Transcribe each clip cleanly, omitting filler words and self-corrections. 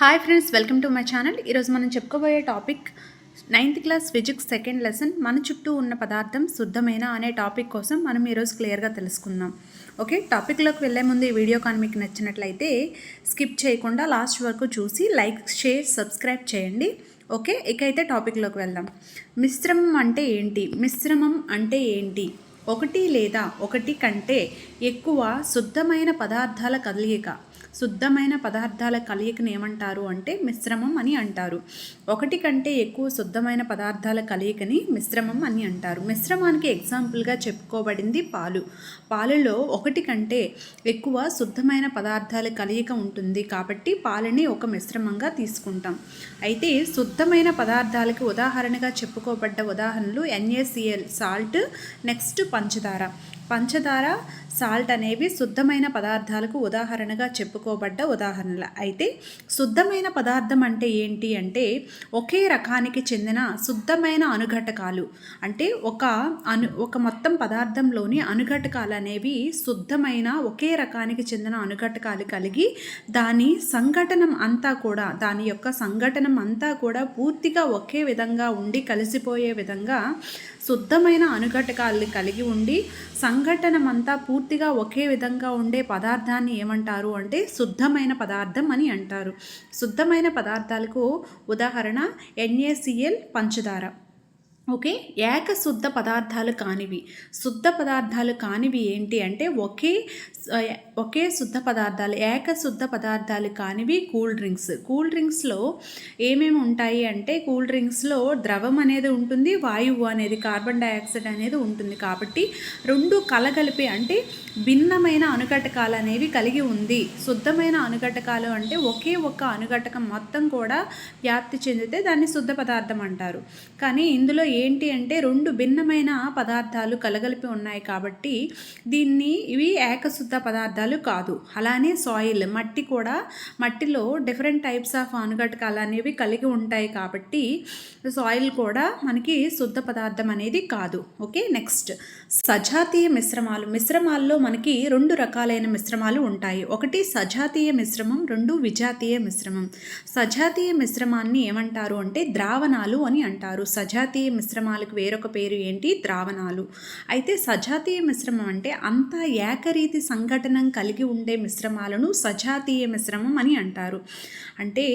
Hi friends, welcome to my channel. ఈరోజు మనం చెప్పుకోబోయే topic 9th class physics second lesson మన చుట్టూ ఉన్న పదార్థం శుద్ధమైన అనే టాపిక్ కోసం మనం ఈరోజు క్లియర్గా తెలుసుకుందాం. ఓకే, టాపిక్లోకి వెళ్ళే ముందు ఈ వీడియో కానీ మీకు నచ్చినట్లయితే స్కిప్ చేయకుండా లాస్ట్ వరకు చూసి లైక్, షేర్, సబ్స్క్రైబ్ చేయండి. ఓకే, ఇకైతే టాపిక్లోకి వెళ్దాం. మిశ్రమం అంటే ఏంటి? మిశ్రమం అంటే ఏంటి? ఒకటి లేదా ఒకటి కంటే ఎక్కువ శుద్ధమైన పదార్థాల కలయిక. శుద్ధమైన పదార్థాల కలయికను ఏమంటారు అంటే మిశ్రమం అని అంటారు. ఒకటి కంటే ఎక్కువ శుద్ధమైన పదార్థాల కలయికని మిశ్రమం అని అంటారు. మిశ్రమానికి ఎగ్జాంపుల్గా చెప్పుకోబడింది పాలు. పాలలో ఒకటి కంటే ఎక్కువ శుద్ధమైన పదార్థాల కలయిక ఉంటుంది కాబట్టి పాలని ఒక మిశ్రమంగా తీసుకుంటాం. అయితే శుద్ధమైన పదార్థాలకు ఉదాహరణగా చెప్పుకోబడ్డ ఉదాహరణలు NaCl సాల్ట్, నెక్స్ట్ పంచదార, సాల్ట్ అనేవి శుద్ధమైన పదార్థాలకు ఉదాహరణగా చెప్పుకోబడ్డ ఉదాహరణలు. అయితే శుద్ధమైన పదార్థం అంటే ఏంటి అంటే ఒకే రకానికి చెందిన శుద్ధమైన అనుఘటకాలు. అంటే ఒక మొత్తం పదార్థంలోని అనుఘటకాలు అనేవి శుద్ధమైన ఒకే రకానికి చెందిన అనుఘటకాలు కలిగి దాని యొక్క సంఘటనం అంతా కూడా పూర్తిగా ఒకే విధంగా ఉండి కలిసిపోయే విధంగా శుద్ధమైన అనుఘటకాలు కలిగి ఉండి సంఘటనం అంతా పూర్తిగా ఒకే విధంగా ఉండే పదార్థాన్ని ఏమంటారు అంటే శుద్ధమైన పదార్థం అని అంటారు. శుద్ధమైన పదార్థాలకు ఉదాహరణ NaCl, పంచదార. ఓకే, ఏకశుద్ధ పదార్థాలు కానివి. శుద్ధ పదార్థాలు కానివి ఏంటి అంటే ఒకే శుద్ధ పదార్థాలు, ఏకశుద్ధ పదార్థాలు కానివి కూల్ డ్రింక్స్లో ఏమేమి ఉంటాయి అంటే కూల్ డ్రింక్స్లో ద్రవం అనేది ఉంటుంది, వాయువు అనేది, కార్బన్ డైఆక్సైడ్ అనేది ఉంటుంది. కాబట్టి రెండు కలగలిపి అంటే భిన్నమైన అనుఘటకాలు అనేవి కలిగి ఉంది. శుద్ధమైన అనుఘటకాలు అంటే ఒకే ఒక్క అనుఘటకం మొత్తం కూడా వ్యాప్తి చెందితే దాన్ని శుద్ధ పదార్థం అంటారు. కానీ ఇందులో ఏంటి అంటే రెండు భిన్నమైన పదార్థాలు కలగలిపి ఉన్నాయి కాబట్టి ఇవి ఏకశుద్ధ పదార్థాలు కాదు. అలానే సాయిల్, మట్టిలో డిఫరెంట్ టైప్స్ ఆఫ్ అనుఘటకాలు అనేవి కలిగి ఉంటాయి కాబట్టి సాయిల్ కూడా మనకి శుద్ధ పదార్థం అనేది కాదు. ఓకే, నెక్స్ట్ సజాతీయ మిశ్రమాల్లో మనకి రెండు రకాలైన మిశ్రమాలు ఉంటాయి. ఒకటి సజాతీయ మిశ్రమం, రెండు విజాతీయ మిశ్రమం. సజాతీయ మిశ్రమాన్ని ఏమంటారు అంటే ద్రావణాలు అని అంటారు. సజాతీయ మిశ్రమాలకు వేరొక పేరు ఏంటి? ద్రావణాలు. అయితే సజాతీయ మిశ్రమం అంటే అంతా ఏకరీతి సంఘటనం కలిగి ఉండే మిశ్రమాలను సజాతీయ మిశ్రమం అని అంటారు. అంటే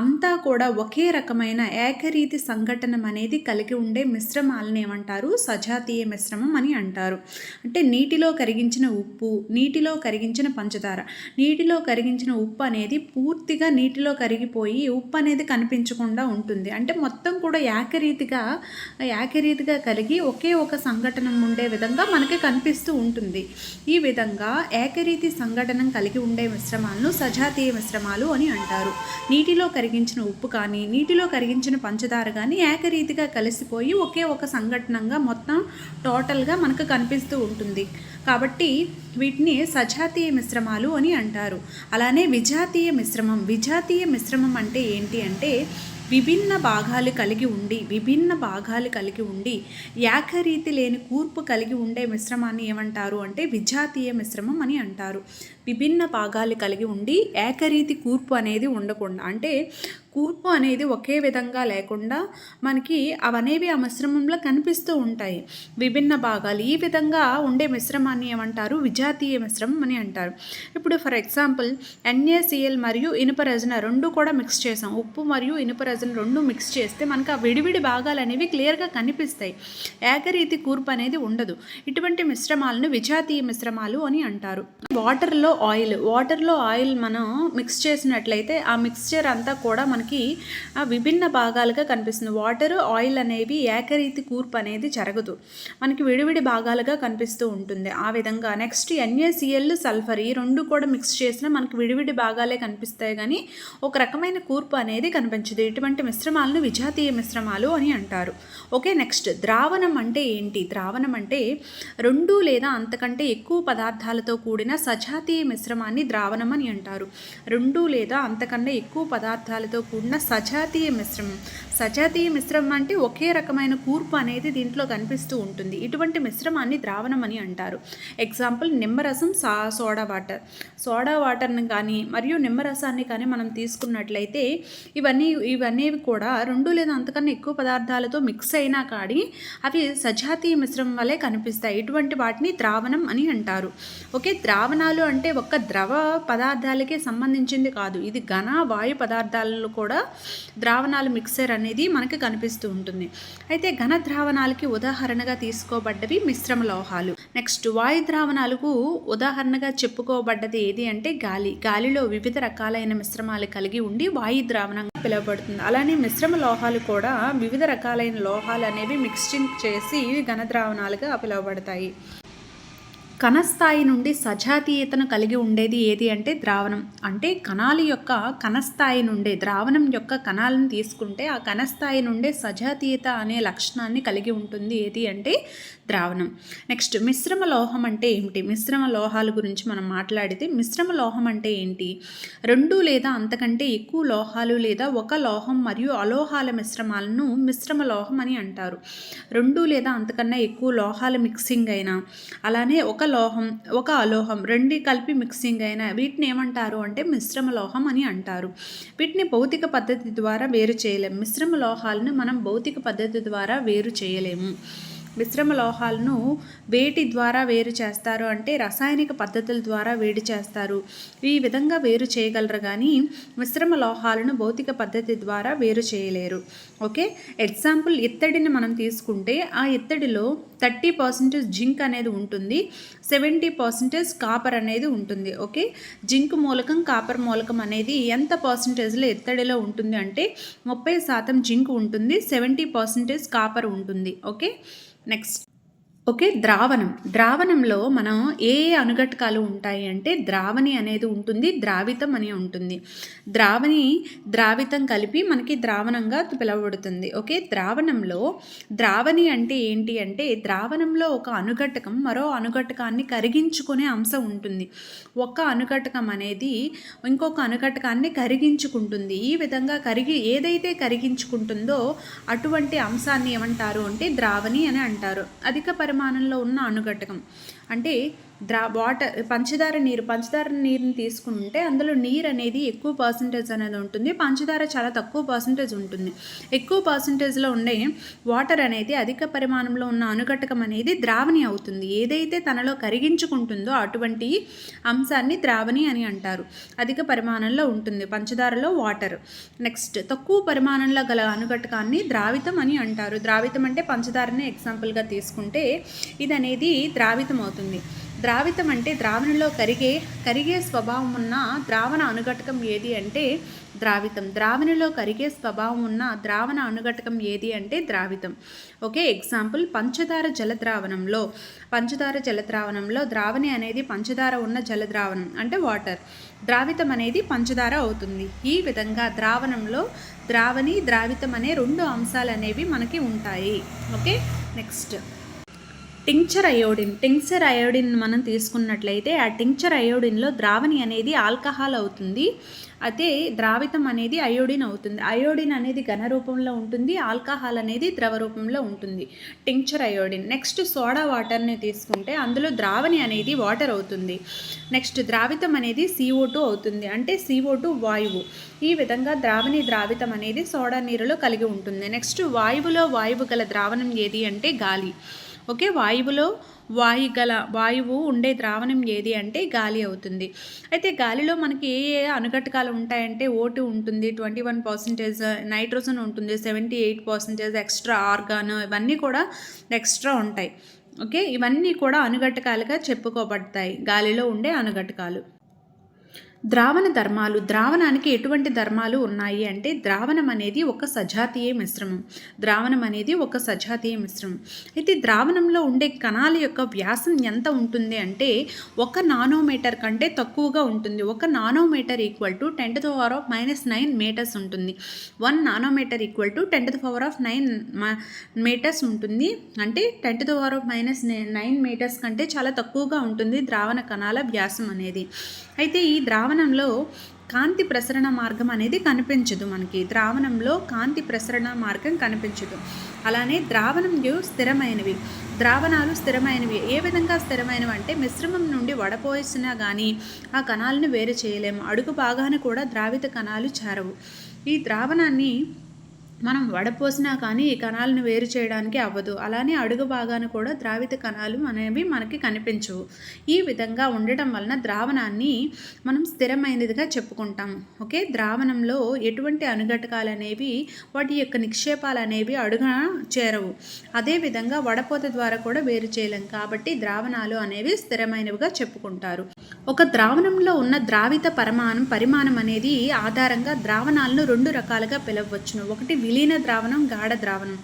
అంతా కూడా ఒకే రకమైన ఏకరీతి సంఘటనం అనేది కలిగి ఉండే మిశ్రమాలను ఏమంటారు? సజాతీయ మిశ్రమం అని అంటారు. అంటే నీటిలో కరిగించిన ఉప్పు, నీటిలో కరిగించిన పంచదార. నీటిలో కరిగించిన ఉప్పు అనేది పూర్తిగా నీటిలో కరిగిపోయి ఉప్పు అనేది కనిపించకుండా ఉంటుంది. అంటే మొత్తం కూడా ఏకరీతిగా కలిగి ఒకే ఒక సంఘటన ఉండే విధంగా మనకి కనిపిస్తూ ఉంటుంది. ఈ విధంగా ఏకరీతి సంఘటన కలిగి ఉండే మిశ్రమాలను సజాతీయ మిశ్రమాలు అని అంటారు. నీటిలో కరిగించిన ఉప్పు కానీ నీటిలో కరిగించిన పంచదార కానీ ఏకరీతిగా కలిసిపోయి ఒకే ఒక సంఘటనంగా మొత్తం టోటల్గా మనకు కనిపిస్తూ ఉంటుంది. కాబట్టి వీటిని సజాతీయ మిశ్రమాలు అని అంటారు. అలానే విజాతీయ మిశ్రమం అంటే ఏంటి అంటే విభిన్న భాగాలు కలిగి ఉండి ఏకరీతి లేని కూర్పు కలిగి ఉండే మిశ్రమాన్ని ఏమంటారు అంటే విజాతీయ మిశ్రమం అని అంటారు. విభిన్న భాగాలు కలిగి ఉండి ఏకరీతి కూర్పు అనేది ఉండకుండా, అంటే కూర్పు అనేది ఒకే విధంగా లేకుండా మనకి అవనేవి ఆ మిశ్రమంలో కనిపిస్తూ ఉంటాయి. విభిన్న భాగాలు ఈ విధంగా ఉండే మిశ్రమాన్ని ఏమంటారు? విజాతీయ మిశ్రమం అని అంటారు. ఇప్పుడు ఫర్ ఎగ్జాంపుల్ NaCl మరియు ఇనుప రెజిన్ రెండు కూడా మిక్స్ చేసాం. ఉప్పు మరియు ఇనుప రెజిన్ రెండు మిక్స్ చేస్తే మనకు ఆ విడివిడి భాగాలు అనేవి క్లియర్గా కనిపిస్తాయి. ఏకరీతి కూర్పు అనేది ఉండదు. ఇటువంటి మిశ్రమాలను విజాతీయ మిశ్రమాలు అని అంటారు. వాటర్లో ఆయిల్ మనం మిక్స్ చేసినట్లయితే ఆ మిక్స్చర్ అంతా కూడా మనకి విభిన్న భాగాలుగా కనిపిస్తుంది. వాటర్, ఆయిల్ అనేవి ఏకరీతి కూర్పు అనేది జరగదు, మనకి విడివిడి భాగాలుగా కనిపిస్తూ ఉంటుంది. ఆ విధంగా నెక్స్ట్ NaCl, సల్ఫర్ ఈ రెండు కూడా మిక్స్ చేసినా మనకి విడివిడి భాగాలే కనిపిస్తాయి కానీ ఒక రకమైన కూర్పు అనేది కనిపించదు. ఇటువంటి మిశ్రమాలను విజాతీయ మిశ్రమాలు అని అంటారు. ఓకే, నెక్స్ట్ ద్రావణం అంటే ఏంటి? ద్రావణం అంటే రెండు లేదా అంతకంటే ఎక్కువ పదార్థాలతో కూడిన సజాతీయ మిశ్రమాన్ని ద్రావణం అని అంటారు. 2 లేదా అంతకన్నా ఎక్కువ పదార్థాలతో కూడిన సజాతీయ మిశ్రమం. సజాతీయ మిశ్రమం అంటే ఒకే రకమైన కూర్పు అనేది దీంట్లో కనిపిస్తూ ఉంటుంది. ఇటువంటి మిశ్రమాన్ని ద్రావణం అని అంటారు. ఎగ్జాంపుల్ నిమ్మరసం, సోడా వాటర్. సోడా వాటర్ని కానీ మరియు నిమ్మరసాన్ని కానీ మనం తీసుకున్నట్లయితే ఇవన్నీ కూడా 2 లేదా అంతకన్నా ఎక్కువ పదార్థాలతో మిక్స్ అయినా కానీ అవి సజాతీయ మిశ్రమం వలె కనిపిస్తాయి. ఇటువంటి వాటిని ద్రావణం అని అంటారు. ఓకే, ద్రావణాలు అంటే ఒక్క ద్రవ పదార్థాలకే సంబంధించింది కాదు, ఇది ఘన వాయు పదార్థాలలో కూడా ద్రావణాలు మిక్సర్ అనేది మనకి కనిపిస్తూ ఉంటుంది. అయితే ఘన ద్రావణాలకి ఉదాహరణగా తీసుకోబడ్డవి మిశ్రమ లోహాలు. నెక్స్ట్ వాయు ద్రావణాలకు ఉదాహరణగా చెప్పుకోబడ్డది ఏది అంటే గాలిలో వివిధ రకాలైన మిశ్రమాలు కలిగి ఉండి వాయు ద్రావణంగా పిలువబడుతుంది. అలానే మిశ్రమ లోహాలు కూడా వివిధ రకాలైన లోహాలు అనేవి మిక్సింగ్ చేసి ఘన ద్రావణాలుగా పిలువబడతాయి. కణస్థాయి నుండి సజాతీయతను కలిగి ఉండేది ఏది అంటే ద్రావణం. అంటే కణాల యొక్క కణస్థాయి నుండే ద్రావణం యొక్క కణాలను తీసుకుంటే ఆ కణస్థాయి నుండే సజాతీయత అనే లక్షణాన్ని కలిగి ఉంటుంది ఏది అంటే ద్రావణం. నెక్స్ట్ మిశ్రమ లోహం అంటే ఏమిటి? మిశ్రమ లోహాల గురించి మనం మాట్లాడితే మిశ్రమ లోహం అంటే ఏంటి? 2 లేదా అంతకంటే ఎక్కువ లోహాలు లేదా ఒక లోహం మరియు అలోహాల మిశ్రమాలను మిశ్రమ లోహం అని అంటారు. 2 లేదా అంతకన్నా ఎక్కువ లోహాల మిక్సింగ్ అయినా అలానే ఒక లోహం ఒక అలోహం 2 కలిపి మిక్సింగ్ అయినా వీటిని ఏమంటారు అంటే మిశ్రమ లోహం అని అంటారు. వీటిని భౌతిక పద్ధతి ద్వారా వేరు చేయలేము. మిశ్రమ లోహాలను మనం భౌతిక పద్ధతి ద్వారా వేరు చేయలేము. మిశ్రమ లోహాలను వేటి ద్వారా వేరు చేస్తారు అంటే రసాయనిక పద్ధతుల ద్వారా వేడి చేస్తారు. ఈ విధంగా వేరు చేయగలరు కానీ మిశ్రమ లోహాలను భౌతిక పద్ధతి ద్వారా వేరు చేయలేరు. ఓకే, ఎగ్జాంపుల్ ఇత్తడిని మనం తీసుకుంటే ఆ ఇత్తడిలో 30% జింక్ అనేది ఉంటుంది, 70% కాపర్ అనేది ఉంటుంది. ఓకే, జింక్ మూలకం కాపర్ మూలకం అనేది ఎంత పర్సంటేజ్లో ఇత్తడిలో ఉంటుంది అంటే 30% జింక్ ఉంటుంది, 70% కాపర్ ఉంటుంది. ఓకే, నెక్స్ట్ ఓకే, ద్రావణంలో మనం ఏ అనుఘటకాలు ఉంటాయి అంటే ద్రావణి అనేది ఉంటుంది, ద్రావితం అని ఉంటుంది. ద్రావితం కలిపి మనకి ద్రావణంగా పిలువబడుతుంది. ఓకే, ద్రావణి అంటే ఏంటి అంటే ద్రావణంలో ఒక అనుఘటకం మరో అనుఘటకాన్ని కరిగించుకునే అంశం ఉంటుంది. ఒక అనుఘటకం అనేది ఇంకొక అనుఘటకాన్ని కరిగించుకుంటుంది. ఈ విధంగా ఏదైతే కరిగించుకుంటుందో అటువంటి అంశాన్ని ఏమంటారు అంటే ద్రావణి అని అంటారు. అధిక పరిమాణంలో ఉన్న అనుఘటకం అంటే పంచదార నీరుని తీసుకుంటే అందులో నీరు అనేది ఎక్కువ పర్సంటేజ్ అనేది ఉంటుంది, పంచదార చాలా తక్కువ పర్సంటేజ్ ఉంటుంది. ఎక్కువ పర్సంటేజ్లో ఉండే వాటర్ అనేది అధిక పరిమాణంలో ఉన్న అనుఘటకం అనేది ద్రావణి అవుతుంది. ఏదైతే తనలో కరిగించుకుంటుందో అటువంటి అంశాన్ని ద్రావణి అని అంటారు. అధిక పరిమాణంలో ఉంటుంది పంచదారలో వాటర్. నెక్స్ట్ తక్కువ పరిమాణంలో గల అనుఘటకాన్ని ద్రావితం అని అంటారు. ద్రావితం అంటే పంచదారనే ఎగ్జాంపుల్గా తీసుకుంటే ఇది అనేది ద్రావితం అవుతుంది. ద్రావితం అంటే ద్రావణంలో కరిగే స్వభావం ఉన్న ద్రావణ అనుఘటకం ఏది అంటే ద్రావితం. ద్రావణిలో కరిగే స్వభావం ఉన్న ద్రావణ అనుఘటకం ఏది అంటే ద్రావితం. ఓకే, ఎగ్జాంపుల్ పంచదార జలద్రావణంలో ద్రావణి అనేది పంచదార ఉన్న జలద్రావణం అంటే వాటర్, ద్రావితం అనేది పంచదార అవుతుంది. ఈ విధంగా ద్రావణంలో ద్రావణి ద్రావితం అనే 2 అంశాలు అనేవి మనకి ఉంటాయి. ఓకే, నెక్స్ట్ టింక్చర్ అయోడిన్ మనం తీసుకున్నట్లయితే ఆ టింక్చర్ అయోడిన్లో ద్రావణి అనేది ఆల్కహాల్ అవుతుంది, అదే ద్రావితం అనేది అయోడిన్ అవుతుంది. అయోడిన్ అనేది ఘన రూపంలో ఉంటుంది, ఆల్కహాల్ అనేది ద్రవ రూపంలో ఉంటుంది. Tincture iodine. నెక్స్ట్ సోడా వాటర్ని తీసుకుంటే అందులో ద్రావణి అనేది వాటర్ అవుతుంది. నెక్స్ట్ ద్రావితం అనేది CO2 అవుతుంది, అంటే CO2 వాయువు. ఈ విధంగా ద్రావితం అనేది సోడా నీరులో కలిగి ఉంటుంది. నెక్స్ట్ వాయువు గల ద్రావణం ఏది అంటే గాలి. ఓకే, వాయువు ఉండే ద్రావణం ఏది అంటే గాలి అవుతుంది. అయితే గాలిలో మనకి ఏ అనుఘటకాలు ఉంటాయంటే O2 ఉంటుంది, 21%, నైట్రోజన్ ఉంటుంది, 78%, ఎక్స్ట్రా ఆర్గాన్, ఇవన్నీ కూడా ఎక్స్ట్రా ఉంటాయి. ఓకే, ఇవన్నీ కూడా అనుఘటకాలుగా చెప్పుకోబడతాయి గాలిలో ఉండే అనుఘటకాలు. ద్రావణ ధర్మాలు. ద్రావణానికి ఎటువంటి ధర్మాలు ఉన్నాయి అంటే ద్రావణం అనేది ఒక సజాతీయ మిశ్రమం. ద్రావణం అనేది ఒక సజాతీయ మిశ్రమం. అయితే ద్రావణంలో ఉండే కణాల యొక్క వ్యాసం ఎంత ఉంటుంది అంటే 1 నానోమీటర్ కంటే తక్కువగా ఉంటుంది. 1 నానోమీటర్ ఈక్వల్ టు 10⁻⁹ మీటర్స్ ఉంటుంది. 1 నానోమీటర్ ఈక్వల్ టు 10⁻⁹ మీటర్స్ ఉంటుంది. అంటే 10⁻⁹ మీటర్స్ కంటే చాలా తక్కువగా ఉంటుంది ద్రావణ కణాల వ్యాసం అనేది. అయితే ఈ ద్రావణంలో కాంతి ప్రసరణ మార్గం అనేది కనిపించదు. మనకి ద్రావణంలో కాంతి ప్రసరణ మార్గం కనిపించదు. అలానే ద్రావణంలో స్థిరమైనవి. ద్రావణాలు స్థిరమైనవి. ఏ విధంగా స్థిరమైనవి అంటే మిశ్రమం నుండి వడపోసినా కానీ ఆ కణాలను వేరు చేయలేము. అడుగు భాగాన కూడా ద్రావిత కణాలు చేరవు. ఈ ద్రావణాన్ని మనం వడపోసినా కానీ ఈ కణాలను వేరు చేయడానికి అవ్వదు. అలానే అడుగు భాగాన కూడా ద్రావిత కణాలు అనేవి మనకి కనిపించవు. ఈ విధంగా ఉండటం వలన ద్రావణాన్ని మనం స్థిరమైనదిగా చెప్పుకుంటాము. ఓకే, ద్రావణంలో ఎటువంటి అనుఘటకాలు అనేవి వాటి యొక్క నిక్షేపాలు అనేవి అడుగున చేరవు. అదేవిధంగా వడపోత ద్వారా కూడా వేరు చేయలేం. కాబట్టి ద్రావణాలు అనేవి స్థిరమైనవిగా చెప్పుకుంటారు. ఒక ద్రావణంలో ఉన్న ద్రావిత పరిమాణం అనేది ఆధారంగా ద్రావణాలను 2 రకాలుగా పిలవచ్చును. ఒకటి విలీన ద్రావణం, గాఢ ద్రావణం.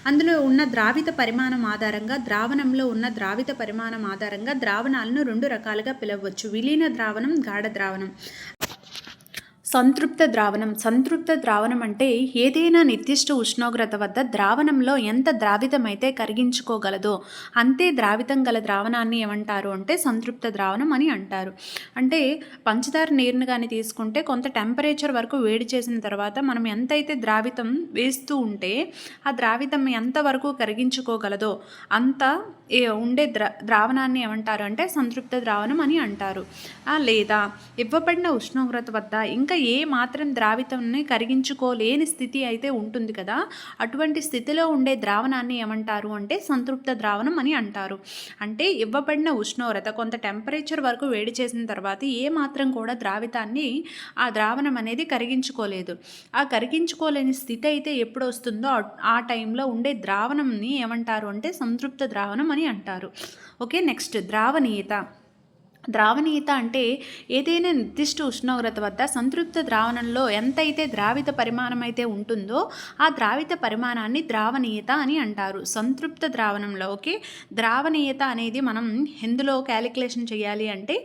అందులో ఉన్న ద్రావిత పరిమాణం ఆధారంగా ద్రావణంలో ఉన్న ద్రావిత పరిమాణం ఆధారంగా ద్రావణాలను 2 రకాలుగా పిలవచ్చు. విలీన ద్రావణం, గాఢ ద్రావణం. సంతృప్త ద్రావణం. సంతృప్త ద్రావణం అంటే ఏదైనా నిర్దిష్ట ఉష్ణోగ్రత వద్ద ద్రావణంలో ఎంత ద్రావితమైతే కరిగించుకోగలదో అంతే ద్రావితం గల ద్రావణాన్ని ఏమంటారు అంటే సంతృప్త ద్రావణం అని అంటారు. అంటే పంచదార నీరుని కానీ తీసుకుంటే కొంత టెంపరేచర్ వరకు వేడి చేసిన తర్వాత మనం ఎంతైతే ద్రావితం వేస్తూ ఉంటే ఆ ద్రావితం ఎంతవరకు కరిగించుకోగలదో అంత ఉండే ద్రావణాన్ని ఏమంటారు అంటే సంతృప్త ద్రావణం అని అంటారు. లేదా ఇవ్వబడిన ఉష్ణోగ్రత వద్ద ఇంకా ఏ మాత్రం ద్రావితాన్ని కరిగించుకోలేని స్థితి అయితే ఉంటుంది కదా, అటువంటి స్థితిలో ఉండే ద్రావణాన్ని ఏమంటారు అంటే సంతృప్త ద్రావణం అని అంటారు. అంటే ఇవ్వబడిన ఉష్ణోగ్రత కొంత టెంపరేచర్ వరకు వేడి చేసిన తర్వాత ఏ మాత్రం కూడా ద్రావితాన్ని ఆ ద్రావణం అనేది కరిగించుకోలేదు. ఆ కరిగించుకోలేని స్థితి అయితే ఎప్పుడు వస్తుందో ఆ టైంలో ఉండే ద్రావణంని ఏమంటారు అంటే సంతృప్త ద్రావణం అని అంటారు. Okay, next ద్రావణీయత. ద్రావణీయత అంటే ఏదైనా నిర్దిష్ట ఉష్ణోగ్రత వద్ద సంతృప్త ద్రావణంలో ఎంతైతే ద్రావిత పరిమాణం అయితే ఉంటుందో ఆ ద్రావిత పరిమాణాన్ని ద్రావణీయత అని అంటారు. సంతృప్త ద్రావణంలో. ఓకే, ద్రావణీయత అనేది మనం ఎందులో క్యాలిక్యులేషన్ చేయాలి అంటే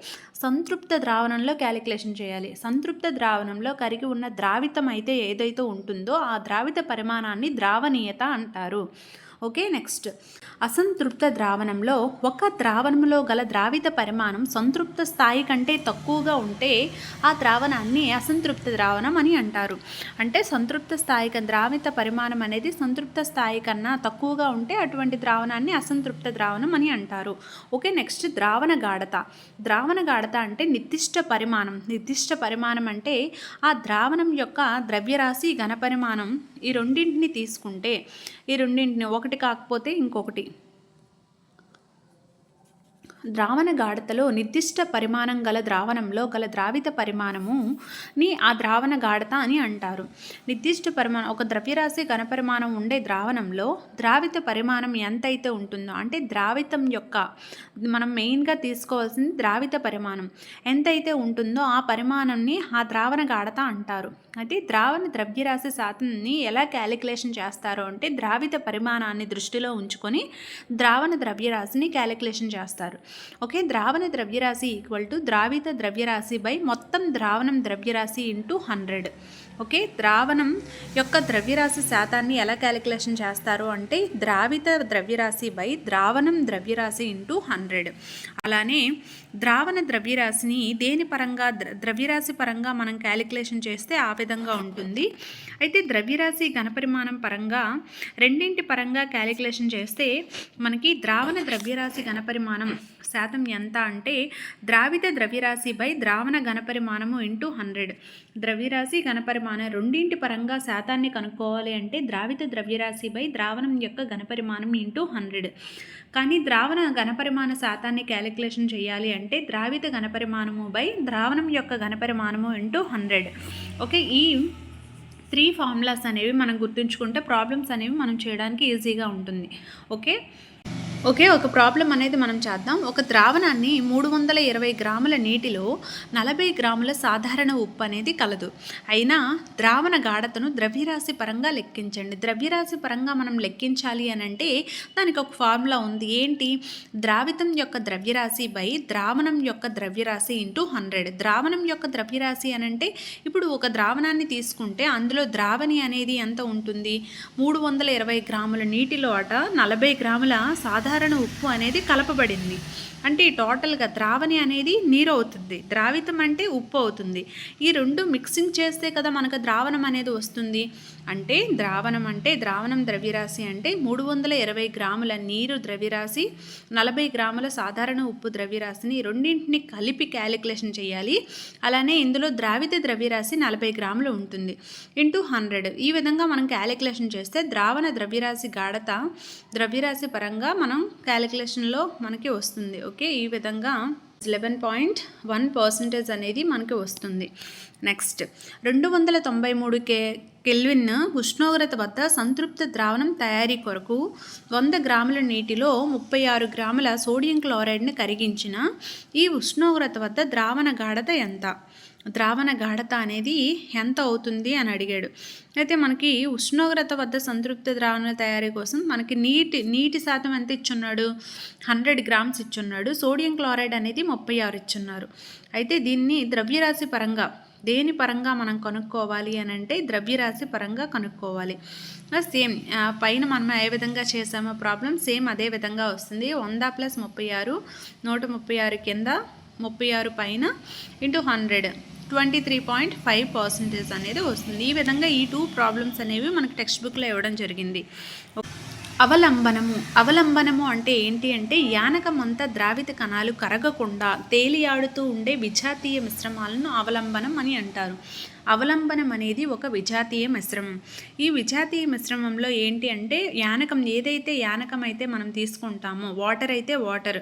సంతృప్త ద్రావణంలో క్యాలిక్యులేషన్ చేయాలి. సంతృప్త ద్రావణంలో కరిగి ఉన్న ద్రావితం అయితే ఏదైతే ఉంటుందో ఆ ద్రావిత పరిమాణాన్ని ద్రావణీయత అంటారు. ఓకే, నెక్స్ట్ అసంతృప్త ద్రావణంలో ఒక ద్రావణంలో గల ద్రావిత పరిమాణం సంతృప్త స్థాయి కంటే తక్కువగా ఉంటే ఆ ద్రావణాన్ని అసంతృప్త ద్రావణం అని అంటారు. అంటే సంతృప్త స్థాయి ద్రావిత పరిమాణం అనేది సంతృప్త స్థాయి కన్నా తక్కువగా ఉంటే అటువంటి ద్రావణాన్ని అసంతృప్త ద్రావణం అని అంటారు. ఓకే, నెక్స్ట్ ద్రావణ గాఢత. ద్రావణ గాఢత అంటే నిర్దిష్ట పరిమాణం. నిర్దిష్ట పరిమాణం అంటే ఆ ద్రావణం యొక్క ద్రవ్యరాశి ఘనపరిమాణం ఈ రెండింటిని తీసుకుంటే ఈ రెండింటిని ఒకటి కాకపోతే ఇంకొకటి. ద్రావణ గాఢతలో నిర్దిష్ట పరిమాణం గల ద్రావణంలో గల ద్రావిత పరిమాణముని ఆ ద్రావణ గాఢత అని అంటారు. నిర్దిష్ట పరిమాణం ఒక ద్రవ్యరాశి ఘనపరిమాణం ఉండే ద్రావణంలో ద్రావిత పరిమాణం ఎంతైతే ఉంటుందో అంటే ద్రావితం యొక్క మనం మెయిన్గా తీసుకోవాల్సింది ద్రావిత పరిమాణం ఎంతైతే ఉంటుందో ఆ పరిమాణంని ఆ ద్రావణ గాఢత అంటారు. అయితే ద్రావణ ద్రవ్యరాశి శాతాన్ని ఎలా క్యాలిక్యులేషన్ చేస్తారో అంటే ద్రావిత పరిమాణాన్ని దృష్టిలో ఉంచుకొని ద్రావణ ద్రవ్యరాశిని క్యాలిక్యులేషన్ చేస్తారు. ఓకే, ద్రావణ ద్రవ్యరాశి ఈక్వల్ టు ద్రావిత ద్రవ్యరాశి బై మొత్తం ద్రావణం ద్రవ్యరాశి ఇంటూ 100. ఓకే, ద్రావణం యొక్క ద్రవ్యరాశి శాతాన్ని ఎలా క్యాలిక్యులేషన్ చేస్తారు అంటే ద్రావిత ద్రవ్యరాశి బై ద్రావణం ద్రవ్యరాశి ఇంటూ 100. అలానే ద్రావణ ద్రవ్యరాశిని దేని పరంగా ద్రవ్యరాశి పరంగా మనం క్యాలిక్యులేషన్ చేస్తే ఆ విధంగా ఉంటుంది. అయితే ద్రవ్యరాశి ఘనపరిమాణం పరంగా రెండింటి పరంగా క్యాలిక్యులేషన్ చేస్తే మనకి ద్రావణ ద్రవ్యరాశి ఘనపరిమాణం శాతం ఎంత అంటే ద్రావిత ద్రవ్యరాశి బై ద్రావణ ఘనపరిమాణము ఇంటూ 100. ద్రవ్యరాశి ఘనపరిమాణం రెండింటి పరంగా శాతాన్ని కనుక్కోవాలి అంటే ద్రావిత ద్రవ్యరాశి బై ద్రావణం యొక్క ఘనపరిమాణం ఇంటూ 100. కానీ ద్రావణ ఘనపరిమాణ శాతాన్ని క్యాలిక్యులేషన్ చేయాలి అంటే ద్రావిత ఘనపరిమాణము బై ద్రావణం యొక్క ఘనపరిమాణము ఇంటూ 100. ఓకే, ఈ 3 ఫార్ములాస్ అనేవి మనం గుర్తుంచుకుంటే ప్రాబ్లమ్స్ అనేవి మనం చేయడానికి ఈజీగా ఉంటుంది. Okay okay. ఒక ప్రాబ్లమ్ అనేది మనం చేద్దాం. ఒక ద్రావణాన్ని 320 గ్రాముల నీటిలో 40 గ్రాముల సాధారణ ఉప్పు అనేది కలదు. అయినా ద్రావణ గాఢతను ద్రవ్యరాశి పరంగా లెక్కించండి. ద్రవ్యరాశి పరంగా మనం లెక్కించాలి అనంటే దానికి ఒక ఫార్ములా ఉంది. ఏంటి? ద్రావితం యొక్క ద్రవ్యరాశి బై ద్రావణం యొక్క ద్రవ్యరాశి ఇంటూ 100. ద్రావణం యొక్క ద్రవ్యరాశి అనంటే ఇప్పుడు ఒక ద్రావణాన్ని తీసుకుంటే అందులో ద్రావణి అనేది ఎంత ఉంటుంది? 320 గ్రాముల నీటిలో 40 గ్రాముల సాధారణ ఉప్పు అనేది కలపబడింది. అంటే టోటల్గా ద్రావణి అనేది నీరు అవుతుంది, ద్రావితం అంటే ఉప్పు అవుతుంది. ఈ రెండు మిక్సింగ్ చేస్తే కదా మనకు ద్రావణం అనేది వస్తుంది. అంటే ద్రావణం ద్రవ్యరాశి అంటే 320 గ్రాముల నీరు ద్రవ్యరాశి, 40 గ్రాముల సాధారణ ఉప్పు ద్రవ్యరాశిని రెండింటిని కలిపి క్యాలిక్యులేషన్ చేయాలి. అలానే ఇందులో ద్రావిత ద్రవ్యరాశి 40 గ్రాములు ఉంటుంది ఇంటూ 100. ఈ విధంగా మనం క్యాలిక్యులేషన్ చేస్తే ద్రావణ ద్రవ్యరాశి గాఢత ద్రవ్యరాశి పరంగా మనం క్యాలిక్యులేషన్లో మనకి వస్తుంది. ఓకే, ఈ విధంగా 11.1% అనేది మనకి వస్తుంది. నెక్స్ట్ 293 కెల్విన్ ఉష్ణోగ్రత వద్ద సంతృప్త ద్రావణం తయారీ కొరకు 100 గ్రాముల నీటిలో 36 గ్రాముల సోడియం క్లోరైడ్ని కరిగించిన ఈ ఉష్ణోగ్రత వద్ద ద్రావణ గాఢత ఎంత? ద్రావణ గాఢత అనేది ఎంత అవుతుంది అని అడిగాడు. అయితే మనకి ఉష్ణోగ్రత వద్ద సంతృప్త ద్రావణ తయారీ కోసం మనకి నీటి శాతం ఎంత ఇచ్చున్నాడు? 100 గ్రామ్స్ ఇచ్చున్నాడు. సోడియం క్లోరైడ్ అనేది 36 ఇచ్చున్నారు. అయితే దీన్ని ద్రవ్యరాశి పరంగా దేని పరంగా మనం కనుక్కోవాలి అని అంటే ద్రవ్యరాశి పరంగా కనుక్కోవాలి. సేమ్ పైన మనం ఏ విధంగా చేసామో ప్రాబ్లం సేమ్ అదే విధంగా వస్తుంది. 100 + 36 136 కింద 36 పైన ఇంటూ 100 23.5% అనేది వస్తుంది. ఈ విధంగా ఈ 2 ప్రాబ్లమ్స్ అనేవి మనకి టెక్స్ట్ బుక్లో ఇవ్వడం జరిగింది. అవలంబనము అంటే ఏంటి అంటే యానకం అంతా ద్రావిత కణాలు కరగకుండా తేలియాడుతూ ఉండే విజాతీయ మిశ్రమాలను అవలంబనం అని అంటారు. అవలంబనం అనేది ఒక విజాతీయ మిశ్రమం. ఈ విజాతీయ మిశ్రమంలో ఏంటి అంటే ఏదైతే యానకం అయితే మనం తీసుకుంటామో, వాటర్ అయితే వాటర్,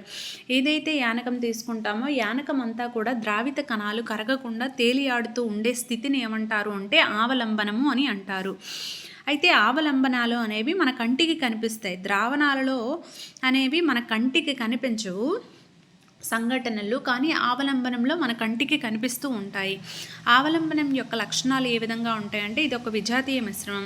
ఏదైతే యానకం తీసుకుంటామో యానకం అంతా కూడా ద్రావిత కణాలు కరగకుండా తేలియాడుతూ ఉండే స్థితిని ఏమంటారు అంటే ఆవలంబనము అని అంటారు. అయితే ఆవలంబనాలు అనేవి మన కంటికి కనిపిస్తాయి, ద్రావణాలలో అనేవి మన కంటికి కనిపించవు సంఘటనలు, కానీ ఆవలంబనంలో మన కంటికి కనిపిస్తూ ఉంటాయి. ఆవలంబనం యొక్క లక్షణాలు ఏ విధంగా ఉంటాయంటే ఇది ఒక విజాతీయ మిశ్రమం.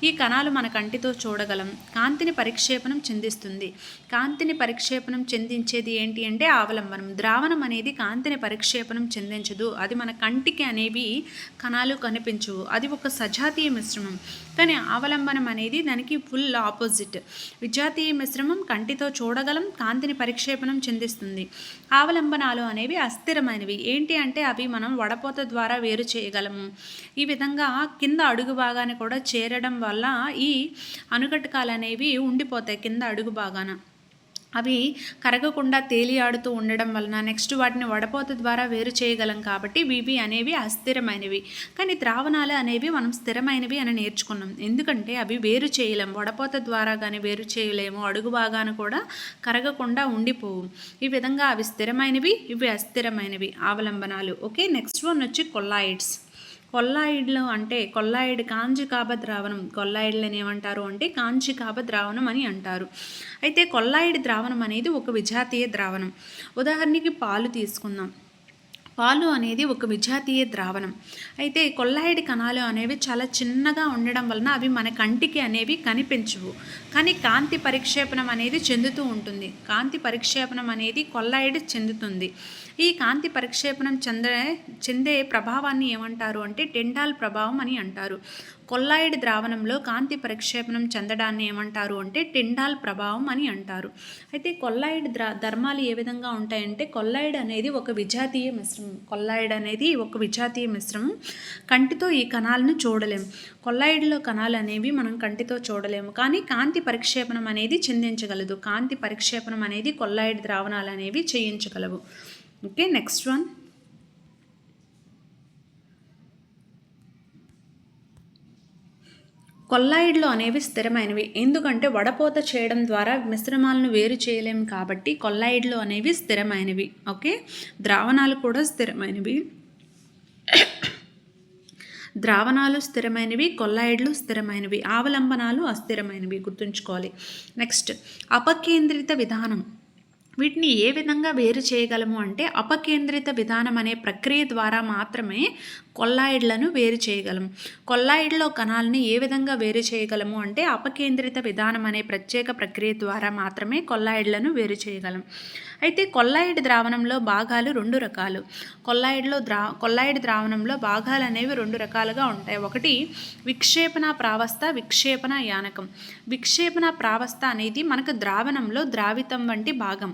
ఈ కణాలు మన కంటితో చూడగలం. కాంతిని పరిక్షేపణం చెందిస్తుంది. కాంతిని పరిక్షేపణం చెందించేది ఏంటి అంటే ఆవలంబనం. ద్రావణం అనేది కాంతిని పరిక్షేపణం చెందించదు, అది మన కంటికి అనేవి కణాలు కనిపించవు, అది ఒక సజాతీయ మిశ్రమం. కానీ ఆవలంబనం అనేది దానికి ఫుల్ ఆపోజిట్. విజాతీయ మిశ్రమం కంటితో చూడగలం, కాంతిని పరిక్షేపణం చెందిస్తుంది. ఆవలంబనాలు అనేవి అస్థిరమైనవి. ఏంటి అంటే అవి మనం వడపోత ద్వారా వేరు చేయగలము. ఈ విధంగా కింద అడుగు భాగాన్ని కూడా చేరడం వల్ల ఈ అణుకటకాలు అనేవి ఉండిపోతాయి కింద అడుగు భాగాన. అవి కరగకుండా తేలియాడుతూ ఉండడం వలన నెక్స్ట్ వాటిని వడపోత ద్వారా వేరు చేయగలం కాబట్టి ఇవి అనేవి అస్థిరమైనవి. కానీ ద్రావణాలు అనేవి మనం స్థిరమైనవి అని నేర్చుకున్నాం, ఎందుకంటే అవి వేరు చేయలేము, వడపోత ద్వారా కానీ వేరు చేయలేము, అడుగు భాగాన కూడా కరగకుండా ఉండిపోవు. ఈ విధంగా అవి స్థిరమైనవి, ఇవి అస్థిరమైనవి ఆవలంబనాలు. ఓకే, నెక్స్ట్ వన్ వచ్చి కొల్లాయిడ్స్. కొల్లాయిడ్లు అంటే కొల్లాయిడ్ కాంజికాభ ద్రావణం. కొల్లాయిడ్లను ఏమంటారు అంటే కాంజికాభ ద్రావణం అని అంటారు. అయితే కొల్లాయిడ్ ద్రావణం అనేది ఒక విజాతీయ ద్రావణం. ఉదాహరణకి పాలు తీసుకుందాం. పాలు అనేది ఒక విజాతీయ ద్రావణం. అయితే కొల్లాయిడ్ కణాలు అనేవి చాలా చిన్నగా ఉండడం వలన అవి మన కంటికి అనేవి కనిపించవు, కానీ కాంతి పరిక్షేపణం అనేది చెందుతూ ఉంటుంది. కాంతి పరిక్షేపణం అనేది కొల్లాయిడ్ చెందుతుంది. ఈ కాంతి పరిక్షేపణం చెందే ప్రభావాన్ని ఏమంటారు అంటే టెండాల్ ప్రభావం అని అంటారు. కొల్లాయిడ్ ద్రావణంలో కాంతి పరిక్షేపణం చెందడాన్ని ఏమంటారు అంటే టెండాల్ ప్రభావం అని అంటారు. అయితే కొల్లాయిడ్ ధర్మాలు ఏ విధంగా ఉంటాయంటే కొల్లాయిడ్ అనేది ఒక విజాతీయ మిశ్రమం. కొల్లాయిడ్ అనేది ఒక విజాతీయ మిశ్రమం. కంటితో ఈ కణాలను చూడలేము. కొల్లాయిడ్లో కణాలు అనేవి మనం కంటితో చూడలేము, కానీ కాంతి పరిక్షేపణం అనేది చెందించగలదు. కాంతి పరిక్షేపణం అనేది కొల్లాయిడ్ ద్రావణాలు అనేవి చేయించగలవు. Okay, next one. కొల్లాయిడ్లు అనేవి స్థిరమైనవి, ఎందుకంటే వడపోత చేయడం ద్వారా మిశ్రమాలను వేరు చేయలేము కాబట్టి కొల్లాయిడ్లు అనేవి స్థిరమైనవి. ఓకే, ద్రావణాలు కూడా స్థిరమైనవి. ద్రావణాలు స్థిరమైనవి, కొల్లాయిడ్లు స్థిరమైనవి, ఆవలంబనాలు అస్థిరమైనవి గుర్తుంచుకోవాలి. నెక్స్ట్ అపకేంద్రిత విధానం. వీటిని ఏ విధంగా వేరు చేయగలము అంటే అపకేంద్రిత విధానం అనే ప్రక్రియ ద్వారా మాత్రమే కొల్లాయిడ్లను వేరు చేయగలము. కొల్లాయిడ్లో కణాలని ఏ విధంగా వేరు చేయగలము అంటే అపకేంద్రిత విధానం అనే ప్రత్యేక ప్రక్రియ ద్వారా మాత్రమే కొల్లాయిడ్లను వేరు చేయగలం. అయితే కొల్లాయిడ్ ద్రావణంలో భాగాలు 2 రకాలు. కొల్లాయిడ్ ద్రావణంలో భాగాలు అనేవి 2 రకాలుగా ఉంటాయి. ఒకటి విక్షేపణ ప్రావస్థ, విక్షేపణ యానకం. విక్షేపణ ప్రావస్థ అనేది మనకు ద్రావణంలో ద్రావితం వంటి భాగం.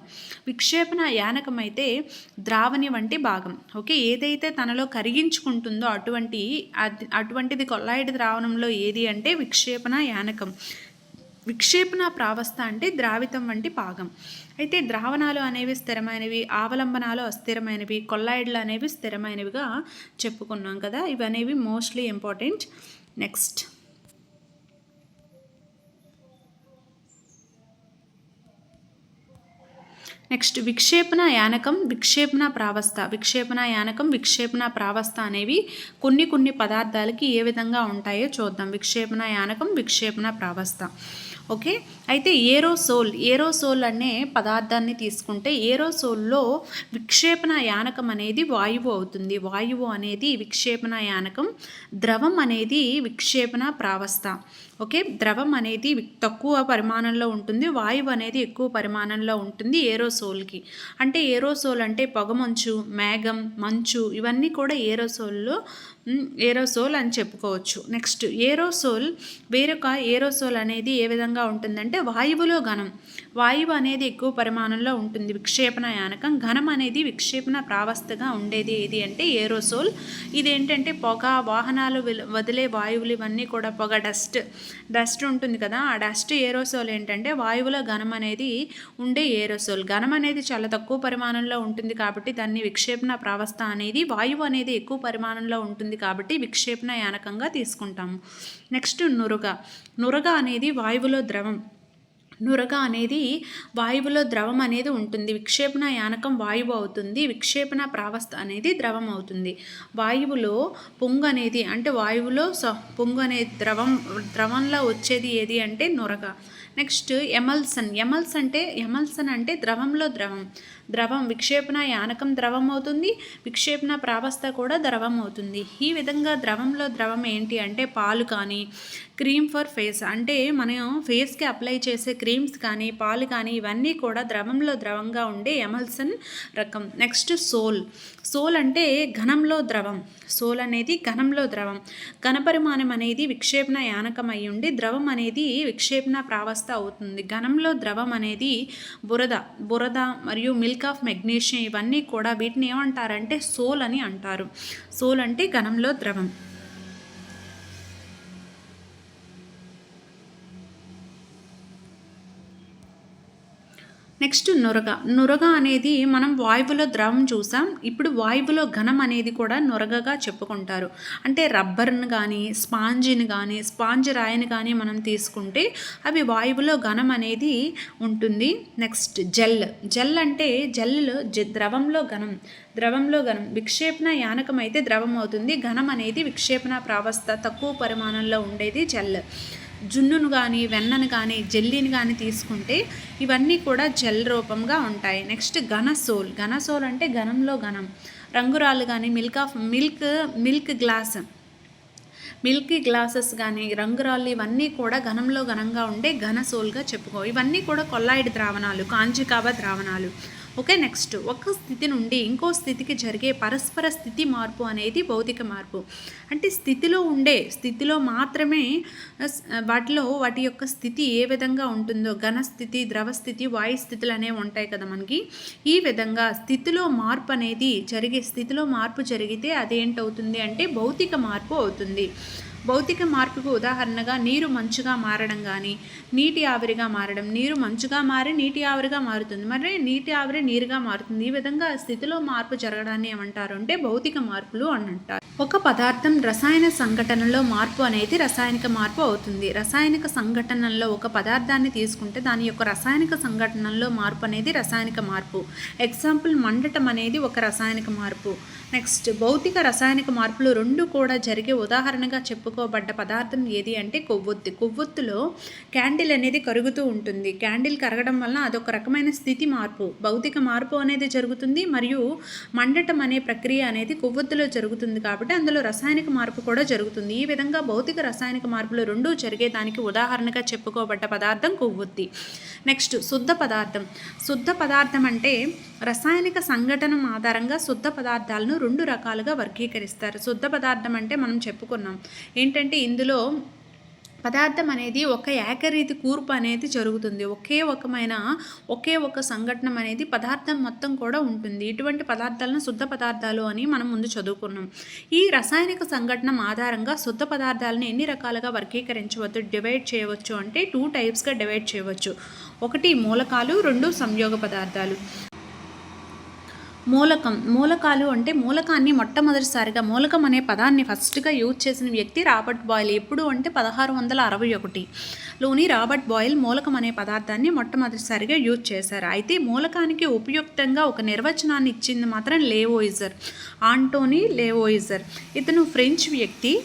విక్షేపణ యానకం అయితే ద్రావణి వంటి భాగం. ఓకే, ఏదైతే తనలో కరిగించుకుంటుందో అటువంటిది కొల్లాయిడ్ ద్రావణంలో ఏది అంటే విక్షేపణ యానకం. విక్షేపణ ప్రావస్థ అంటే ద్రావితం వంటి భాగం. అయితే ద్రావణాలు అనేవి స్థిరమైనవి, ఆవలంబనాలు అస్థిరమైనవి, కొల్లాయిడ్లు అనేవి స్థిరమైనవిగా చెప్పుకున్నాం కదా. ఇవనేవి మోస్ట్లీ ఇంపార్టెంట్. నెక్స్ట్ విక్షేపణ యానకం, విక్షేపణ ప్రావస్థ. విక్షేపణ యానకం, విక్షేపణ ప్రావస్థ అనేవి కొన్ని పదార్థాలకి ఏ విధంగా ఉంటాయో చూద్దాం. విక్షేపణ యానకం, విక్షేపణ ప్రావస్థ. ఓకే, అయితే ఏరోసోల్ అనే పదార్థాన్ని తీసుకుంటే ఏరోసోల్లో విక్షేపణ యానకం అనేది వాయువు అవుతుంది. వాయువు అనేది విక్షేపణ యానకం, ద్రవం అనేది విక్షేపణ ప్రావస్థ. ఓకే, ద్రవం అనేది తక్కువ పరిమాణంలో ఉంటుంది, వాయువు అనేది ఎక్కువ పరిమాణంలో ఉంటుంది ఏరోసోల్కి. అంటే ఏరోసోల్ అంటే పొగమంచు, మేఘం, మంచు ఇవన్నీ కూడా ఏరోసోల్ అని చెప్పుకోవచ్చు. నెక్స్ట్ వేరొక ఏరోసోల్ అనేది ఏ విధంగా ఉంటుందంటే వాయువులో ఘనం. వాయువు అనేది ఎక్కువ పరిమాణంలో ఉంటుంది విక్షేపణ యానకం. ఘనం అనేది విక్షేపణ ప్రావస్థగా ఉండేది ఏది అంటే ఏరోసోల్. ఇదేంటంటే పొగ, వాహనాలు వదిలే వాయువులు ఇవన్నీ కూడా పొగ, డస్ట్ ఉంటుంది కదా, ఆ డస్ట్ ఏరోసోల్ ఏంటంటే వాయువులో ఘనం అనేది ఉండే ఏరోసోల్. ఘనం అనేది చాలా తక్కువ పరిమాణంలో ఉంటుంది కాబట్టి దాన్ని విక్షేపణ ప్రావస్థ అనేది, వాయువు అనేది ఎక్కువ పరిమాణంలో ఉంటుంది కాబట్టి విక్షేపణ యానకంగా తీసుకుంటాము. నెక్స్ట్ నురగ అనేది వాయువులో ద్రవం. నురగ అనేది వాయువులో ద్రవం అనేది ఉంటుంది. విక్షేపణ యానకం వాయువు అవుతుంది, విక్షేపణ ప్రావస్థ అనేది ద్రవం అవుతుంది. వాయువులో పొంగు అనేది అంటే వాయువులో పొంగు అనే ద్రవంలో వచ్చేది ఏది అంటే నురగ. నెక్స్ట్ ఎమల్సన్ అంటే ద్రవంలో ద్రవం విక్షేపణ యానకం ద్రవం అవుతుంది, విక్షేపణ ప్రావస్థ కూడా ద్రవం అవుతుంది. ఈ విధంగా ద్రవంలో ద్రవం ఏంటి అంటే పాలు కానీ, క్రీమ్ ఫర్ ఫేస్ అంటే మనం ఫేస్కి అప్లై చేసే క్రీమ్స్ కానీ, పాలు కానీ ఇవన్నీ కూడా ద్రవంలో ద్రవంగా ఉండే ఎమల్సన్ రకం. నెక్స్ట్ సోల్ అంటే ఘనంలో ద్రవం. సోల్ అనేది ఘనంలో ద్రవం. ఘనపరిమాణం అనేది విక్షేపణ యానకం అయి ఉండి ద్రవం అనేది విక్షేపణ ప్రావస్థ అవుతుంది. ఘనంలో ద్రవం అనేది బురద మరియు మిల్క్ ఆఫ్ మెగ్నీషియం ఇవన్నీ కూడా వీటిని ఏమంటారంటే సోల్ అని అంటారు. సోల్ అంటే ఘనంలో ద్రవం. నెక్స్ట్ నురగ అనేది మనం వాయువులో ద్రవం చూసాం. ఇప్పుడు వాయువులో ఘనం అనేది కూడా నురగగా చెప్పుకుంటారు. అంటే రబ్బర్ని కానీ, స్పాంజ్ రాయిని కానీ మనం తీసుకుంటే అవి వాయువులో ఘనం అనేది ఉంటుంది. నెక్స్ట్ జెల్ అంటే ద్రవంలో ఘనం. విక్షేపణ యానకం అయితే ద్రవం అవుతుంది, ఘనం అనేది విక్షేపణ ప్రావస్థ తక్కువ పరిమాణంలో ఉండేది జెల్. జున్నును కానీ, వెన్నను కానీ, జెల్లీని కానీ తీసుకుంటే ఇవన్నీ కూడా జెల్ రూపంగా ఉంటాయి. నెక్స్ట్ ఘనసోల్ అంటే ఘనంలో ఘనం. రంగురాళ్ళు కానీ, మిల్కీ గ్లాసెస్ కానీ, రంగురాళ్ళు ఇవన్నీ కూడా ఘనంలో ఘనంగా ఉండే ఘనసోల్గా చెప్పుకో. ఇవన్నీ కూడా కొల్లాయిడ్ ద్రావణాలు, కాంజికాబా ద్రావణాలు. ఓకే, నెక్స్ట్ ఒక స్థితి నుండి ఇంకో స్థితికి జరిగే పరస్పర స్థితి మార్పు అనేది భౌతిక మార్పు. అంటే స్థితిలో మాత్రమే వాటి యొక్క స్థితి ఏ విధంగా ఉంటుందో, ఘన స్థితి, ద్రవ స్థితి, వాయు స్థితులు అనేవి ఉంటాయి కదా మనకి. ఈ విధంగా స్థితిలో మార్పు జరిగితే అదేంటవుతుంది అంటే భౌతిక మార్పు అవుతుంది. భౌతిక మార్పుకు ఉదాహరణగా నీరు మంచుగా మారడం కానీ, నీటి ఆవిరిగా మారడం. నీరు మంచుగా మారి నీటి ఆవిరిగా మారుతుంది, మరి నీటి ఆవిరి నీరుగా మారుతుంది. ఈ విధంగా స్థితిలో మార్పు జరగడాన్ని ఏమంటారు అంటే భౌతిక మార్పులు అని అంటారు. ఒక పదార్థం రసాయన సంఘటనలో మార్పు అనేది రసాయనిక మార్పు అవుతుంది. రసాయనిక సంఘటనలో ఒక పదార్థాన్ని తీసుకుంటే దాని యొక్క రసాయనిక సంఘటనలో మార్పు అనేది రసాయనిక మార్పు. ఎగ్జాంపుల్, మండటం అనేది ఒక రసాయనిక మార్పు. నెక్స్ట్, భౌతిక రసాయనిక మార్పులు రెండు కూడా జరిగే ఉదాహరణగా చెప్పుకోబడ్డ పదార్థం ఏది అంటే కొవ్వొత్తి. కొవ్వొత్తులో క్యాండిల్ అనేది కరుగుతూ ఉంటుంది. క్యాండిల్ కరగడం వలన అదొక రకమైన స్థితి మార్పు, భౌతిక మార్పు అనేది జరుగుతుంది. మరియు మండటం అనే ప్రక్రియ అనేది కొవ్వొత్తులో జరుగుతుంది కాబట్టి అందులో రసాయనిక మార్పు కూడా జరుగుతుంది. ఈ విధంగా భౌతిక రసాయనిక మార్పులు రెండూ జరిగేదానికి ఉదాహరణగా చెప్పుకోబడ్డ పదార్థం కొవ్వొత్తి. నెక్స్ట్, శుద్ధ పదార్థం. శుద్ధ పదార్థం అంటే రసాయనిక సంఘటన ఆధారంగా శుద్ధ పదార్థాలను రెండు రకాలుగా వర్గీకరిస్తారు. శుద్ధ పదార్థం అంటే మనం చెప్పుకున్నాం ఏంటంటే ఇందులో పదార్థం అనేది ఒక ఏకరీతి కూర్పు అనేది జరుగుతుంది. ఒకే ఒక సంఘటన అనేది పదార్థం మొత్తం కూడా ఉంటుంది. ఇటువంటి పదార్థాలను శుద్ధ పదార్థాలు అని మనం ముందు చదువుకున్నాం. ఈ రసాయనిక సంఘటన ఆధారంగా శుద్ధ పదార్థాలను ఎన్ని రకాలుగా వర్గీకరించవచ్చు, డివైడ్ చేయవచ్చు అంటే 2 టైప్స్గా డివైడ్ చేయవచ్చు. ఒకటి మూలకాలు, 2 సంయోగ పదార్థాలు. మూలకాలు అంటే మూలకాన్ని మొట్టమొదటిసారిగా మూలకం అనే పదాన్ని ఫస్ట్గా యూజ్ చేసిన వ్యక్తి రాబర్ట్ బాయిల్. ఎప్పుడు అంటే 1661లోని రాబర్ట్ బాయిల్ మూలకం అనే పదార్థాన్ని మొట్టమొదటిసారిగా యూజ్ చేశారు. అయితే మూలకానికి ఉపయుక్తంగా ఒక నిర్వచనాన్ని ఇచ్చింది మాత్రం లేవోయిజర్, ఆంటోనీ లేవోయిజర్. ఇతను ఫ్రెంచ్ వ్యక్తి.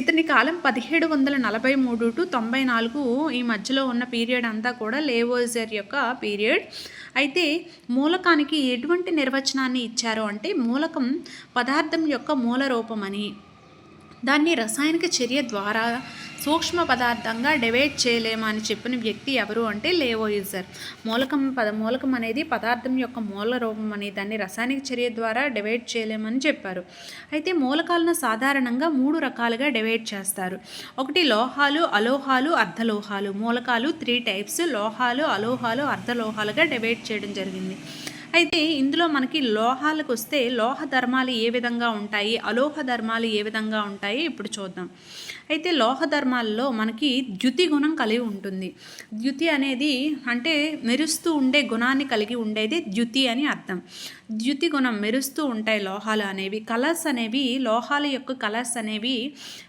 ఇతని కాలం 1743 to 94 ఈ మధ్యలో ఉన్న పీరియడ్ అంతా కూడా లేవోయిజర్ యొక్క పీరియడ్. అయితే మూలకానికి ఎటువంటి నిర్వచనాన్ని ఇచ్చారు అంటే మూలకం పదార్థం యొక్క మూల రూపమని, దాన్ని రసాయనిక చర్య ద్వారా సూక్ష్మ పదార్థంగా డివైడ్ చేయలేమని చెప్పిన వ్యక్తి ఎవరు అంటే లేవోయిజర్. మూలకం అనేది పదార్థం యొక్క మూల రూపం అని, దాన్ని రసాయనిక చర్య ద్వారా డివైడ్ చేయలేమని చెప్పారు. అయితే మూలకాలను సాధారణంగా 3 రకాలుగా డివైడ్ చేస్తారు. ఒకటి లోహాలు, అలోహాలు, అర్ధలోహాలు. మూలకాలు 3 టైప్స్: లోహాలు, అలోహాలు, అర్ధలోహాలుగా డివైడ్ చేయడం జరిగింది. అయితే ఇందులో మనకి లోహాలకు వస్తే లోహ ధర్మాలు ఏ విధంగా ఉంటాయి, అలోహ ధర్మాలు ఏ విధంగా ఉంటాయి ఇప్పుడు చూద్దాం. అయితే లోహ ధర్మాల్లో మనకి ద్యుతి గుణం కలిగి ఉంటుంది. ద్యుతి అనేది అంటే మెరుస్తూ ఉండే గుణాన్ని కలిగి ఉండేది ద్యుతి అని అర్థం. ద్యుతి గుణం, మెరుస్తూ ఉంటాయి లోహాలు అనేవి. కలర్స్ అనేవి, లోహాల యొక్క కలర్స్ అనేవి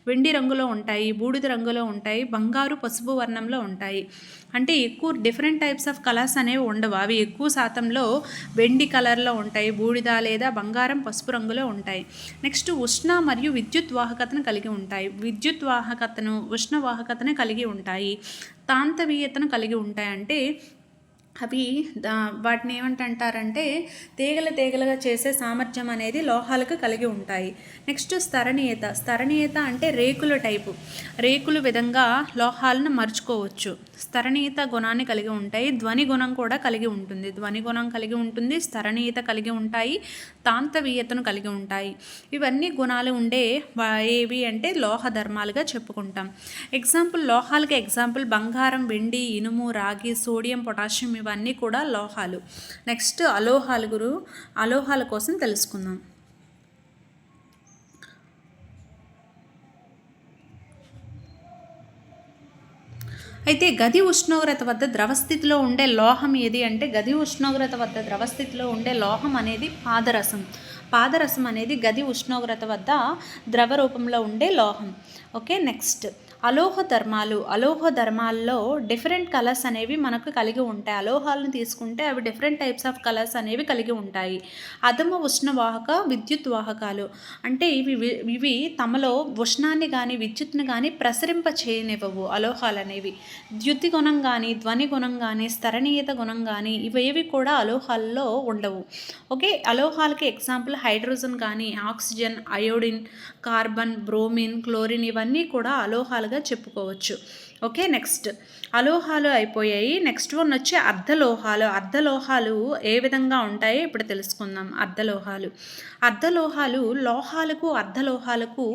వెండి రంగులో ఉంటాయి, బూడిద రంగులో ఉంటాయి, బంగారు పసుపు వర్ణంలో ఉంటాయి. అంటే ఎక్కువ డిఫరెంట్ టైప్స్ ఆఫ్ కలర్స్ అనేవి ఉండవు. అవి ఎక్కువ శాతంలో వెండి కలర్లో ఉంటాయి, బూడిద లేదా బంగారం పసుపు రంగులో ఉంటాయి. నెక్స్ట్, ఉష్ణ మరియు విద్యుత్ వాహకతను కలిగి ఉంటాయి. విద్యుత్ వాహకతను, ఉష్ణ వాహకతను కలిగి ఉంటాయి. తాంతవీయతను కలిగి ఉంటాయి. అంటే అవి వాటిని ఏమంటారంటే తీగలుగా చేసే సామర్థ్యం అనేది లోహాలకు కలిగి ఉంటాయి. నెక్స్ట్, స్థరణీయత అంటే రేకుల టైపు, రేకుల విధంగా లోహాలను మర్చుకోవచ్చు. స్థరణీయత గుణాన్ని కలిగి ఉంటాయి. ధ్వని గుణం కూడా కలిగి ఉంటుంది. ధ్వని గుణం కలిగి ఉంటుంది, స్థరణీయత కలిగి ఉంటాయి, తాంతవీయతను కలిగి ఉంటాయి. ఇవన్నీ గుణాలు ఉండే ఏవి అంటే లోహ ధర్మాలుగా చెప్పుకుంటాం. ఎగ్జాంపుల్, లోహాలకి ఎగ్జాంపుల్ బంగారం, వెండి, ఇనుము, రాగి, సోడియం, పొటాషియం ఇవన్నీ కూడా లోహాలు. నెక్స్ట్, అలోహాల కోసం తెలుసుకుందాం. అయితే గది ఉష్ణోగ్రత వద్ద ద్రవస్థితిలో ఉండే లోహం ఏది అంటే గది ఉష్ణోగ్రత వద్ద ద్రవస్థితిలో ఉండే లోహం అనేది పాదరసం. పాదరసం అనేది గది ఉష్ణోగ్రత వద్ద ద్రవ రూపంలో ఉండే లోహం. ఓకే, నెక్స్ట్, అలోహ ధర్మాల్లో డిఫరెంట్ కలర్స్ అనేవి మనకు కలిగి ఉంటాయి. అలోహాలను తీసుకుంటే అవి డిఫరెంట్ టైప్స్ ఆఫ్ కలర్స్ అనేవి కలిగి ఉంటాయి. అధమ ఉష్ణవాహక, విద్యుత్ వాహకాలు అంటే ఇవి తమలో ఉష్ణాన్ని కానీ విద్యుత్ని కానీ ప్రసరింప చేయనివ్వవు. అలోహాలు అనేవి ద్యుతి గుణం కానీ, ధ్వని గుణం కానీ, స్థరణీయత గుణం కానీ ఇవేవి కూడా అలోహాల్లో ఉండవు. ఓకే, అలోహాలకి ఎగ్జాంపుల్ హైడ్రోజన్ కానీ, oxygen, iodine, carbon, bromine, chlorine ఇవన్నీ కూడా అలోహాలుగా చెప్పుకోవచ్చు. ఓకే, నెక్స్ట్, అలోహాలు అయిపోయాయి. నెక్స్ట్ వన్ వచ్చి అర్ధలోహాలు ఏ విధంగా ఉంటాయో ఇప్పుడు తెలుసుకుందాం. అర్ధలోహాలు లోహాలకు, అర్ధలోహాలకు,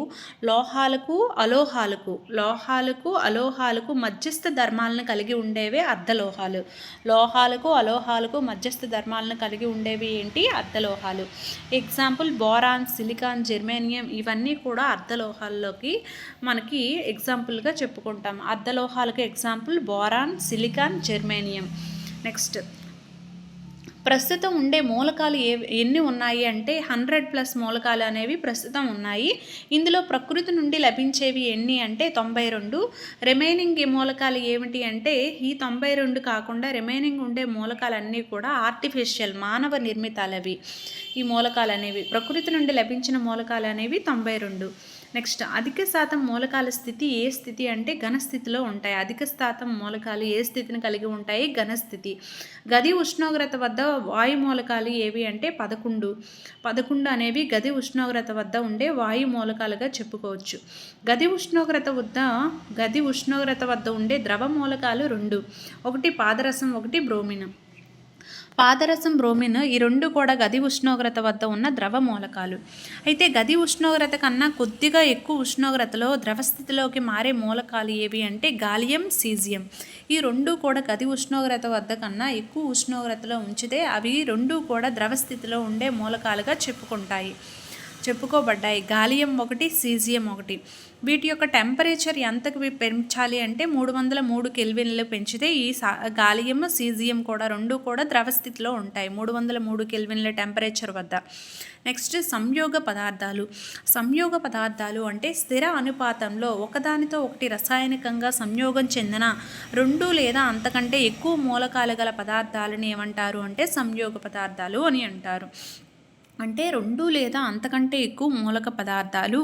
అలోహాలకు మధ్యస్థ ధర్మాలను కలిగి ఉండేవే అర్ధలోహాలు. లోహాలకు, అలోహాలకు మధ్యస్థ ధర్మాలను కలిగి ఉండేవి ఏంటి? అర్ధలోహాలు. ఎగ్జాంపుల్ బోరాన్, సిలికాన్, జెర్మేనియం ఇవన్నీ కూడా అర్ధలోహాల్లోకి మనకి ఎగ్జాంపుల్గా చెప్పుకుంటాం. అర్ధలోహాలకు example boron, silicon, germanium. Next ప్రస్తుతం ఉండే మూలకాలు ఎన్ని ఉన్నాయి అంటే 100+ మూలకాలు అనేవి ప్రస్తుతం ఉన్నాయి. ఇందులో ప్రకృతి నుండి లభించేవి ఎన్ని అంటే 92. రిమైనింగ్ మూలకాలు ఏమిటి అంటే ఈ 92 కాకుండా రిమైనింగ్ ఉండే మూలకాలన్నీ కూడా ఆర్టిఫిషియల్, మానవ నిర్మితాలవి. ఈ మూలకాలు అనేవి ప్రకృతి నుండి లభించిన మూలకాలు అనేవి 92. నెక్స్ట్ అధిక శాతం మూలకాల స్థితి ఏ స్థితి అంటే ఘనస్థితిలో ఉంటాయి. అధిక శాతం మూలకాలు ఏ స్థితిని కలిగి ఉంటాయి? ఘనస్థితి. గది ఉష్ణోగ్రత వద్ద వాయు మూలకాలు ఏవి అంటే 11 అనేవి గది ఉష్ణోగ్రత వద్ద ఉండే వాయు మూలకాలుగా చెప్పుకోవచ్చు. గది ఉష్ణోగ్రత వద్ద ఉండే ద్రవ మూలకాలు 2. ఒకటి పాదరసం, ఒకటి బ్రోమిన్. పాదరసం, బ్రోమిన్ ఈ రెండు కూడా గది ఉష్ణోగ్రత వద్ద ఉన్న ద్రవ మూలకాలు. అయితే గది ఉష్ణోగ్రత కన్నా కొద్దిగా ఎక్కువ ఉష్ణోగ్రతలో ద్రవస్థితిలోకి మారే మూలకాలు ఏవి అంటే గాలియం, సీజియం. ఈ రెండు కూడా గది ఉష్ణోగ్రత వద్ద కన్నా ఎక్కువ ఉష్ణోగ్రతలో ఉంచితే అవి రెండు కూడా ద్రవస్థితిలో ఉండే మూలకాలుగా చెప్పుకోబడ్డాయి. Gallium 1, caesium 1. వీటి యొక్క టెంపరేచర్ ఎంతకు పెంచాలి అంటే 303 కెల్విన్లు పెంచితే ఈ గాలియం, సీజియం కూడా రెండు కూడా ద్రవస్థితిలో ఉంటాయి 303 కెల్విన్ల టెంపరేచర్ వద్ద. నెక్స్ట్ సంయోగ పదార్థాలు అంటే స్థిర అనుపాతంలో ఒకదానితో ఒకటి రసాయనికంగా సంయోగం చెందిన 2 లేదా అంతకంటే ఎక్కువ మూలకాలు గల పదార్థాలను ఏమంటారు అంటే సంయోగ పదార్థాలు అని అంటారు. అంటే 2 లేదా అంతకంటే ఎక్కువ మూలక పదార్థాలు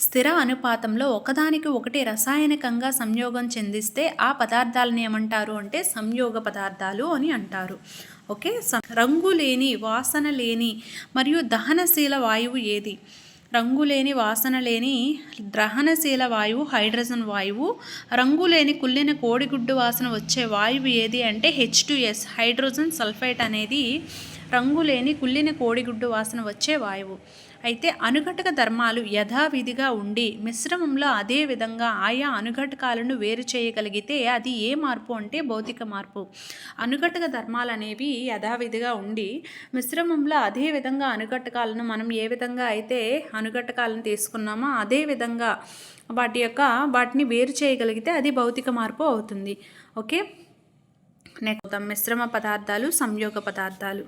స్థిర అనుపాతంలో ఒకదానికి ఒకటి రసాయనికంగా సంయోగం చెందిస్తే ఆ పదార్థాలను ఏమంటారు అంటే సంయోగ పదార్థాలు అని అంటారు. ఓకే. రంగు లేని, వాసన లేని మరియు దహనశీల వాయువు ఏది? రంగులేని, వాసన లేని దహనశీల వాయువు హైడ్రోజన్ వాయువు. రంగులేని కుళ్ళిన కోడిగుడ్డు వాసన వచ్చే వాయువు ఏది అంటే H2S, హైడ్రోజన్ సల్ఫైడ్ అనేది రంగులేని కుళ్ళిన కోడిగుడ్డు వాసన వచ్చే వాయువు. అయితే అనుఘటక ధర్మాలు యథావిధిగా ఉండి మిశ్రమంలో అదే విధంగా ఆయా అనుఘటకాలను వేరు చేయగలిగితే అది ఏ మార్పు అంటే భౌతిక మార్పు. అనుఘటక ధర్మాలు అనేవి యథావిధిగా ఉండి మిశ్రమంలో అదే విధంగా అనుఘటకాలను మనం ఏ విధంగా అయితే అనుఘటకాలను తీసుకున్నామో అదే విధంగా వాటిని వేరు చేయగలిగితే అది భౌతిక మార్పు అవుతుంది. ఓకే. నెక్స్ట్ మిశ్రమ పదార్థాలు, సంయోగ పదార్థాలు.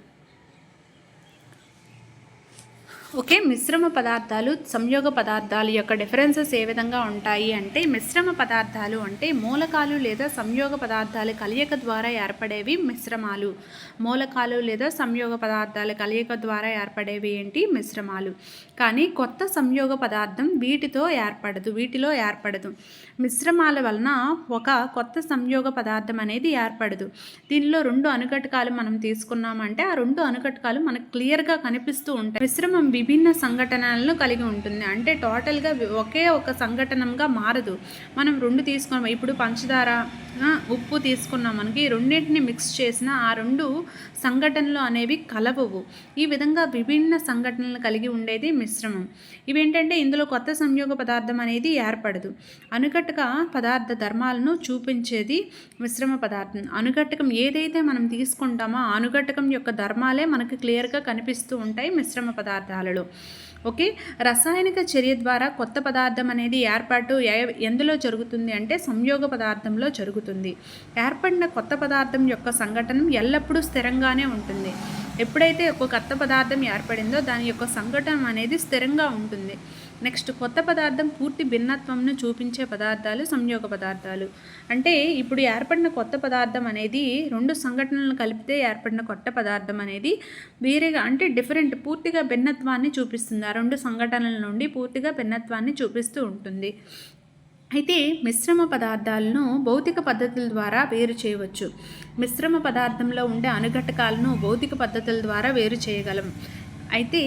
ఓకే. మిశ్రమ పదార్థాలు, సంయోగ పదార్థాల యొక్క డిఫరెన్సెస్ ఏ విధంగా ఉంటాయి అంటే మిశ్రమ పదార్థాలు అంటే మూలకాలు లేదా సంయోగ పదార్థాల కలయిక ద్వారా ఏర్పడేవి మిశ్రమాలు. మూలకాలు లేదా సంయోగ పదార్థాల కలయిక ద్వారా ఏర్పడేవి ఏంటి? మిశ్రమాలు. కానీ కొత్త సంయోగ పదార్థం వీటిలో ఏర్పడదు. మిశ్రమాల వలన ఒక కొత్త సంయోగ పదార్థం అనేది ఏర్పడదు. దీనిలో 2 అనుఘటకాలు మనం తీసుకున్నామంటే ఆ 2 అనుఘటకాలు మనకు క్లియర్గా కనిపిస్తూ ఉంటాయి. మిశ్రమం విభిన్న సంఘటనలను కలిగి ఉంటుంది. అంటే టోటల్గా ఒకే ఒక సంఘటనంగా మారదు. మనం 2 తీసుకున్నాం, ఇప్పుడు పంచదార, ఉప్పు తీసుకున్నాం, మనకి రెండింటిని మిక్స్ చేసిన ఆ 2 సంఘటనలు అనేవి కలవవు. ఈ విధంగా విభిన్న సంఘటనలు కలిగి ఉండేది మిశ్రమం. ఇవేంటంటే ఇందులో కొత్త సంయోగ పదార్థం అనేది ఏర్పడదు. అనుఘటక పదార్థ ధర్మాలను చూపించేది మిశ్రమ పదార్థం. అనుఘటకం ఏదైతే మనం తీసుకుంటామో ఆ అనుఘటకం యొక్క ధర్మాలే మనకు క్లియర్గా కనిపిస్తూ ఉంటాయి మిశ్రమ పదార్థాలలో. ఓకే. రసాయనిక చర్య ద్వారా కొత్త పదార్థం అనేది ఏర్పాటు ఎందులో జరుగుతుంది అంటే సంయోగ పదార్థంలో జరుగుతుంది. ఏర్పడిన కొత్త పదార్థం యొక్క సంఘటన ఎల్లప్పుడూ స్థిరంగానే ఉంటుంది. ఎప్పుడైతే ఒక కొత్త పదార్థం ఏర్పడిందో దాని యొక్క సంఘటన అనేది స్థిరంగా ఉంటుంది. నెక్స్ట్ కొత్త పదార్థం పూర్తి భిన్నత్వంను చూపించే పదార్థాలు సంయోగ పదార్థాలు. అంటే ఇప్పుడు ఏర్పడిన కొత్త పదార్థం అనేది 2 సంఘటనలను కలిపితే ఏర్పడిన కొత్త పదార్థం అనేది వేరేగా అంటే పూర్తిగా భిన్నత్వాన్ని చూపిస్తుంది. ఆ 2 సంఘటనల నుండి పూర్తిగా భిన్నత్వాన్ని చూపిస్తూ ఉంటుంది. అయితే మిశ్రమ పదార్థాలను భౌతిక పద్ధతుల ద్వారా వేరు చేయవచ్చు. మిశ్రమ పదార్థంలో ఉండే అనుఘటకాలను భౌతిక పద్ధతుల ద్వారా వేరు చేయగలం. అయితే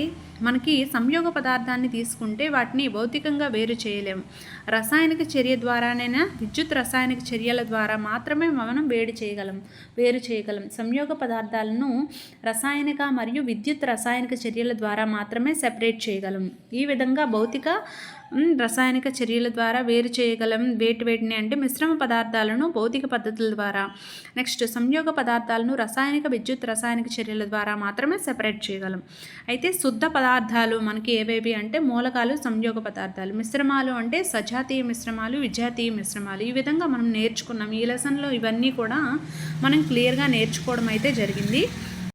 మనకి సంయోగ పదార్థాన్ని తీసుకుంటే వాటిని భౌతికంగా వేరు చేయలేము. రసాయనిక చర్య ద్వారానైనా విద్యుత్ రసాయనిక చర్యల ద్వారా మాత్రమే మనం వేరు చేయగలం. సంయోగ పదార్థాలను రసాయనిక మరియు విద్యుత్ రసాయనిక చర్యల ద్వారా మాత్రమే సెపరేట్ చేయగలం. ఈ విధంగా భౌతిక రసాయనిక చర్యల ద్వారా వేరు చేయగలం. వేటిని అంటే మిశ్రమ పదార్థాలను భౌతిక పద్ధతుల ద్వారా, నెక్స్ట్ సంయోగ పదార్థాలను రసాయనిక విద్యుత్ రసాయనిక చర్యల ద్వారా మాత్రమే సెపరేట్ చేయగలం. అయితే శుద్ధ పదార్థాలు మనకి ఏవేవి అంటే మూలకాలు, సంయోగ పదార్థాలు. మిశ్రమాలు అంటే సజాతీయ మిశ్రమాలు, విజాతీయ మిశ్రమాలు. ఈ విధంగా మనం నేర్చుకున్నాం. ఈ లెసన్లో ఇవన్నీ కూడా మనం క్లియర్గా నేర్చుకోవడం అయితే జరిగింది.